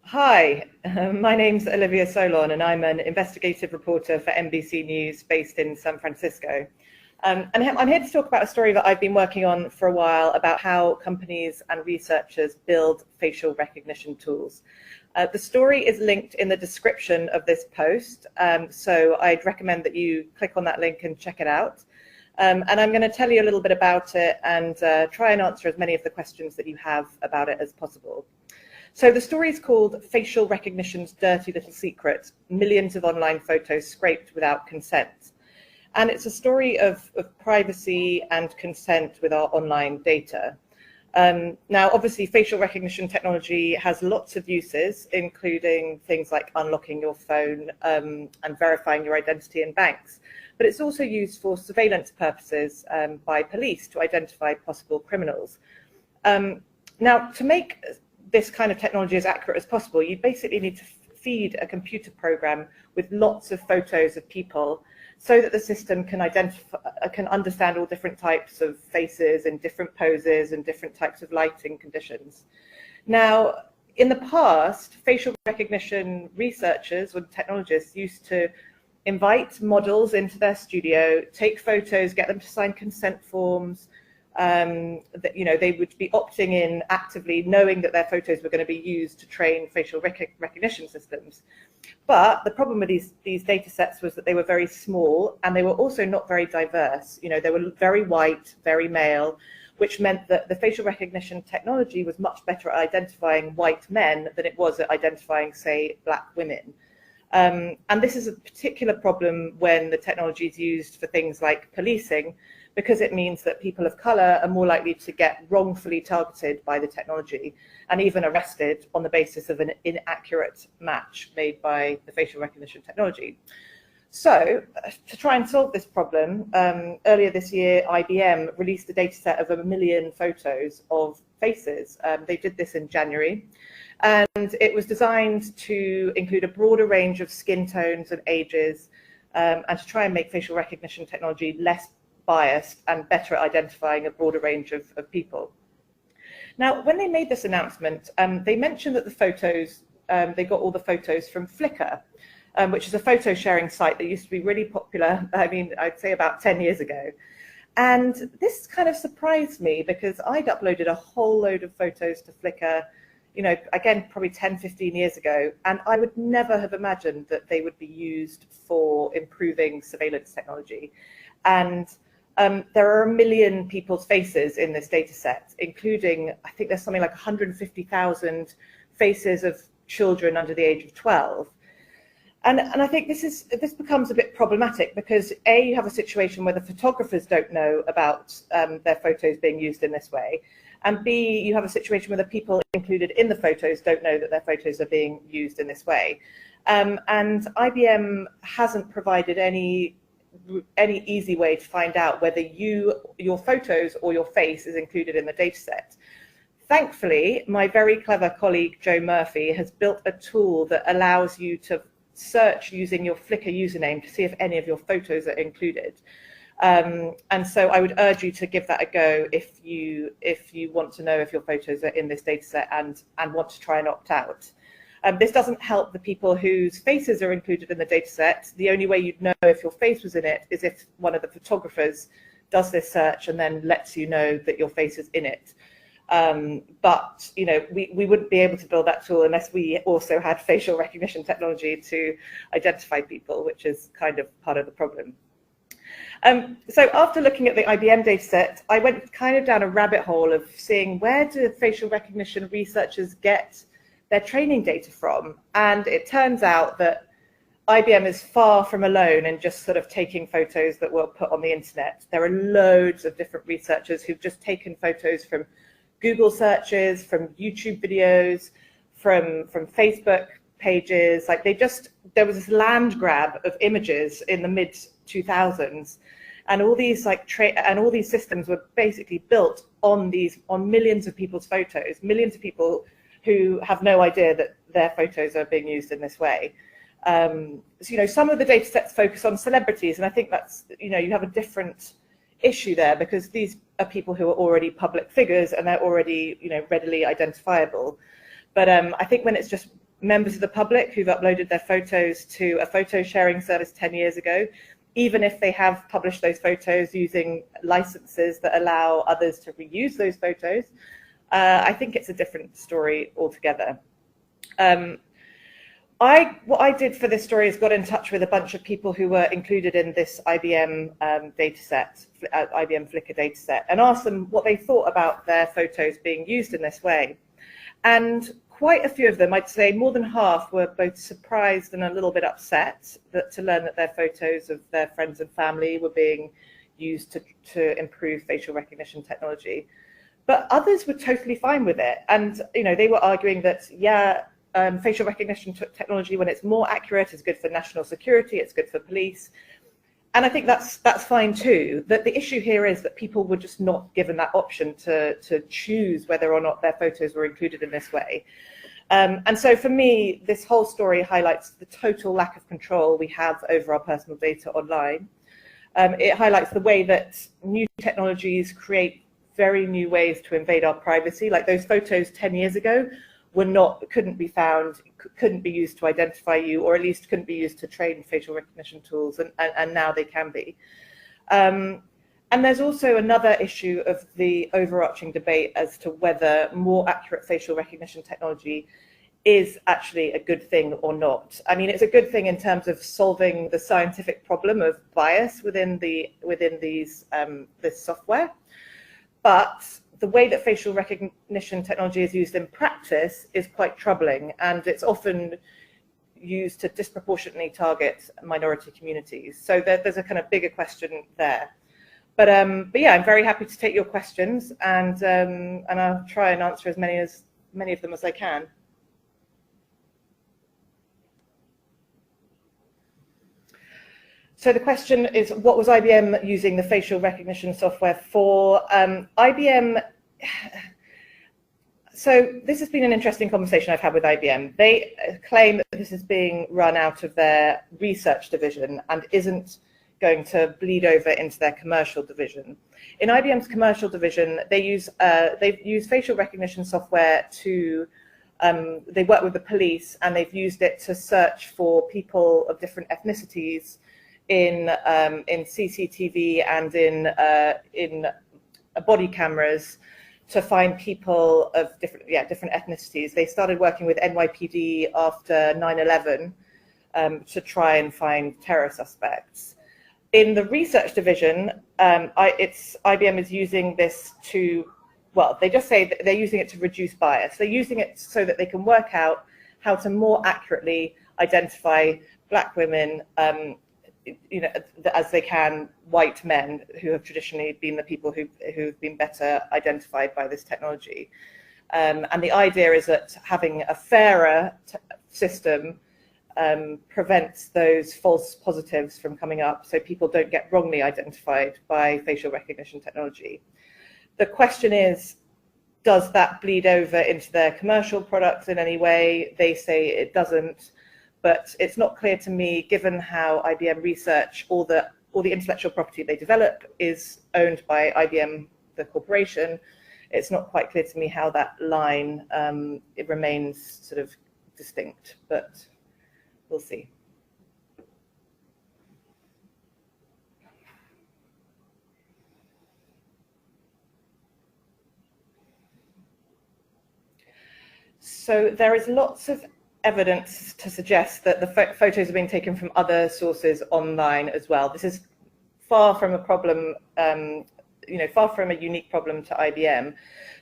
Hi, my name's Olivia Solon and I'm an investigative reporter for NBC News based in San Francisco. And I'm here to talk about a story that I've been working on for a while about how companies and researchers build facial recognition tools. The story is linked in the description of this post, so I'd recommend that you click on that link and check it out. And I'm going to tell you a little bit about it and try and answer as many of the questions that you have about it as possible. So the story is called Facial Recognition's Dirty Little Secret, Millions of Online Photos Scraped Without Consent. And it's a story of privacy and consent with our online data. Now, obviously, facial recognition technology has lots of uses, including things like unlocking your phone and verifying your identity in banks. But it's also used for surveillance purposes by police to identify possible criminals. Now, to make this kind of technology as accurate as possible, you basically need to feed a computer program with lots of photos of people so that the system can understand all different types of faces in different poses and different types of lighting conditions. Now, in the past, facial recognition researchers or technologists used to invite models into their studio, take photos, get them to sign consent forms, that they would be opting in actively, knowing that their photos were going to be used to train facial recognition systems. But the problem with these data sets was that they were very small and they were also not very diverse. They were very white, very male, which meant that the facial recognition technology was much better at identifying white men than it was at identifying, say, black women. And this is a particular problem when the technology is used for things like policing, because it means that people of color are more likely to get wrongfully targeted by the technology and even arrested on the basis of an inaccurate match made by the facial recognition technology. So to try and solve this problem, earlier this year, IBM released a data set of 1 million photos of faces. They did this in January, and it was designed to include a broader range of skin tones and ages, and to try and make facial recognition technology less biased and better at identifying a broader range of people. Now, when they made this announcement, they mentioned that the photos, they got all the photos from Flickr, which is a photo sharing site that used to be really popular, I'd say about 10 years ago. And this kind of surprised me because I'd uploaded a whole load of photos to Flickr, again, probably 10, 15 years ago, and I would never have imagined that they would be used for improving surveillance technology. And there are 1 million people's faces in this data set, including, I think there's something like 150,000 faces of children under the age of 12. And I think this becomes a bit problematic because A, you have a situation where the photographers don't know about their photos being used in this way, and B, you have a situation where the people included in the photos don't know that their photos are being used in this way. And IBM hasn't provided any easy way to find out whether your photos or your face is included in the data set. Thankfully, my very clever colleague Joe Murphy has built a tool that allows you to search using your Flickr username to see if any of your photos are included. And so I would urge you to give that a go if you want to know if your photos are in this data set and want to try and opt out. This doesn't help the people whose faces are included in the data set. The only way you'd know if your face was in it is if one of the photographers does this search and then lets you know that your face is in it. But we wouldn't be able to build that tool unless we also had facial recognition technology to identify people, which is kind of part of the problem. So after looking at the IBM dataset, I went kind of down a rabbit hole of seeing where do facial recognition researchers get their training data from. And it turns out that IBM is far from alone in just sort of taking photos that were put on the internet. There are loads of different researchers who've just taken photos from Google searches, from YouTube videos, from Facebook pages. Like there was this land grab of images in the mid 2000s, and all these all these systems were basically built on millions of people's photos, millions of people who have no idea that their photos are being used in this way. So, some of the data sets focus on celebrities, and I think that's, you have a different issue there because these are people who are already public figures and they're already, readily identifiable. But I think when it's just members of the public who've uploaded their photos to a photo sharing service 10 years ago, even if they have published those photos using licenses that allow others to reuse those photos, I think it's a different story altogether. What I did for this story is got in touch with a bunch of people who were included in this IBM dataset, IBM Flickr dataset, and asked them what they thought about their photos being used in this way. And quite a few of them, I'd say more than half, were both surprised and a little bit upset to learn that their photos of their friends and family were being used to improve facial recognition technology. But others were totally fine with it. And, they were arguing that, facial recognition technology, when it's more accurate, is good for national security, it's good for police. And I think that's fine too. That the issue here is that people were just not given that option to choose whether or not their photos were included in this way. And so for me, this whole story highlights the total lack of control we have over our personal data online. It highlights the way that new technologies create very new ways to invade our privacy. Like those photos 10 years ago couldn't be found, couldn't be used to identify you, or at least couldn't be used to train facial recognition tools, and now they can be. And there's also another issue of the overarching debate as to whether more accurate facial recognition technology is actually a good thing or not. I mean, it's a good thing in terms of solving the scientific problem of bias within this software, but the way that facial recognition technology is used in practice is quite troubling, and it's often used to disproportionately target minority communities. So there's a kind of bigger question there. But yeah, I'm very happy to take your questions, and I'll try and answer as many of them as I can. So the question is, what was IBM using the facial recognition software for? IBM, so this has been an interesting conversation I've had with IBM. They claim that this is being run out of their research division and isn't going to bleed over into their commercial division. In IBM's commercial division, they've used facial recognition software to, they work with the police, and they've used it to search for people of different ethnicities in CCTV and in body cameras to find people of different ethnicities. They started working with NYPD after 9/11 to try and find terror suspects. In the research division, IBM is using this to, well, they just say that they're using it to reduce bias. They're using it so that they can work out how to more accurately identify Black women, as they can white men who have traditionally been the people who've been better identified by this technology. And the idea is that having a fairer system prevents those false positives from coming up, so people don't get wrongly identified by facial recognition technology. The question is, does that bleed over into their commercial products in any way? They say it doesn't. But it's not clear to me, given how IBM Research, all the intellectual property they develop is owned by IBM, the corporation. It's not quite clear to me how that line it remains sort of distinct, but we'll see. So there is lots of evidence to suggest that the photos are being taken from other sources online as well. This is far from a problem, far from a unique problem to IBM.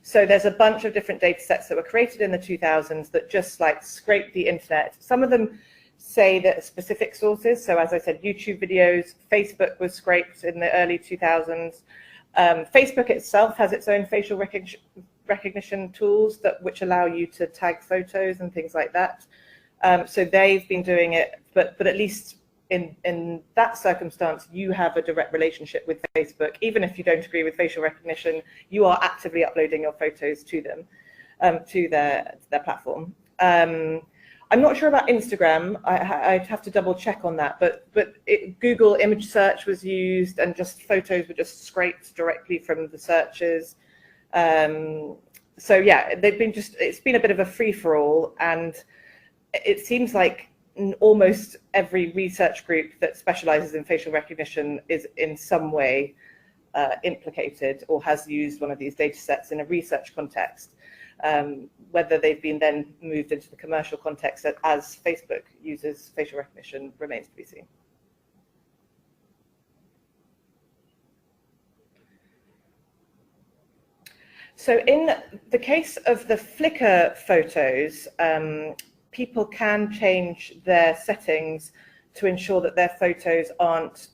So there's a bunch of different data sets that were created in the 2000s that just like scrape the internet. Some of them say that specific sources. So as I said, YouTube videos, Facebook was scraped in the early 2000s. Facebook itself has its own facial recognition tools which allow you to tag photos and things like that. So they've been doing it, but at least in that circumstance, you have a direct relationship with Facebook. Even if you don't agree with facial recognition, you are actively uploading your photos to them, to their platform. I'm not sure about Instagram. I'd have to double check on that. But Google image search was used, and just photos were just scraped directly from the searches. So yeah, it's been a bit of a free-for-all, and it seems like almost every research group that specializes in facial recognition is in some way implicated or has used one of these data sets in a research context. Whether they've been then moved into the commercial context as Facebook uses facial recognition remains to be seen. So in the case of the Flickr photos, people can change their settings to ensure that their photos aren't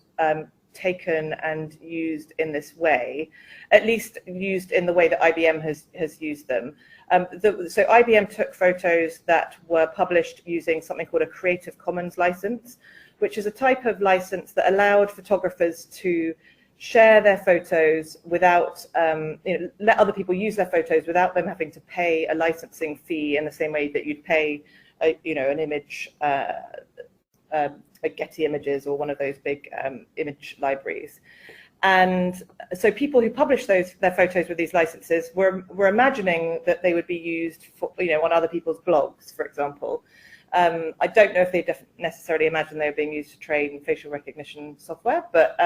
taken and used in this way, at least used in the way that IBM has used them. So IBM took photos that were published using something called a Creative Commons license, which is a type of license that allowed photographers to share their photos without, let other people use their photos without them having to pay a licensing fee in the same way that you'd pay, an image, like Getty Images or one of those big image libraries. And so people who published their photos with these licenses were imagining that they would be used for, on other people's blogs, for example. I don't know if they necessarily imagined they were being used to train facial recognition software, but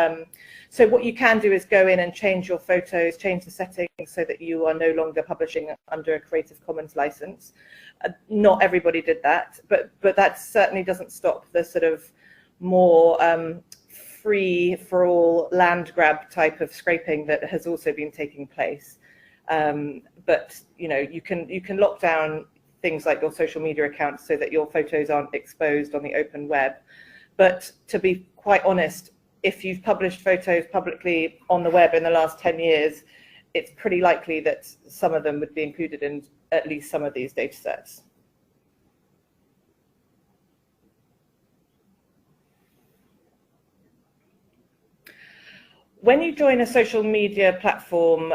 so what you can do is go in and change your photos, change the settings so that you are no longer publishing under a Creative Commons license. Not everybody did that, but that certainly doesn't stop the sort of more free-for-all land grab type of scraping that has also been taking place. But you can lock down things like your social media accounts so that your photos aren't exposed on the open web. But to be quite honest, if you've published photos publicly on the web in the last 10 years, it's pretty likely that some of them would be included in at least some of these data sets. When you join a social media platform,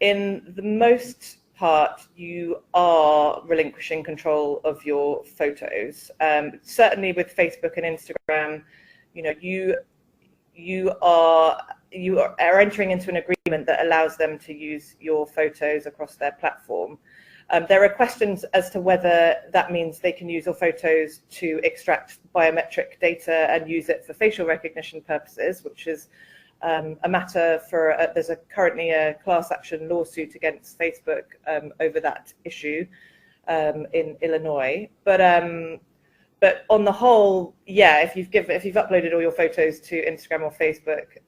in the most part, you are relinquishing control of your photos. Certainly with Facebook and Instagram, you are entering into an agreement that allows them to use your photos across their platform. There are questions as to whether that means they can use your photos to extract biometric data and use it for facial recognition purposes, which is a matter for, there's currently a class action lawsuit against Facebook over that issue in Illinois. But on the whole, yeah, if you've uploaded all your photos to Instagram or Facebook,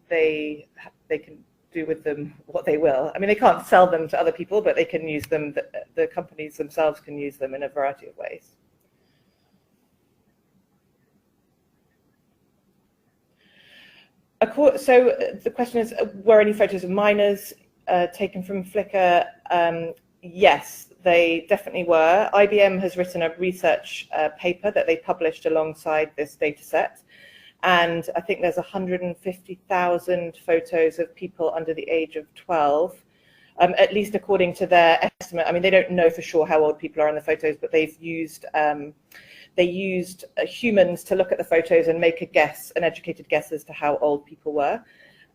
they can do with them what they will. I mean, they can't sell them to other people, but they can use them. The companies themselves can use them in a variety of ways. So the question is, were any photos of minors taken from Flickr? Yes, they definitely were. IBM has written a research paper that they published alongside this data set. And I think there's 150,000 photos of people under the age of 12, at least according to their estimate. I mean, they don't know for sure how old people are in the photos, but they've used humans to look at the photos and make an educated guess as to how old people were.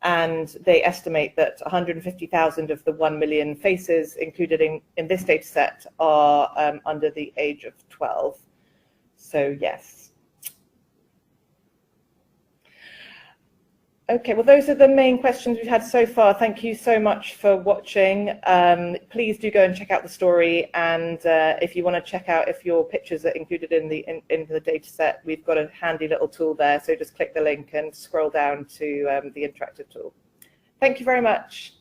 And they estimate that 150,000 of the 1 million faces included in this data set are under the age of 12. So yes. Okay, well, those are the main questions we've had so far. Thank you so much for watching. Please do go and check out the story. And if you want to check out if your pictures are included in the data set, we've got a handy little tool there. So just click the link and scroll down to the interactive tool. Thank you very much.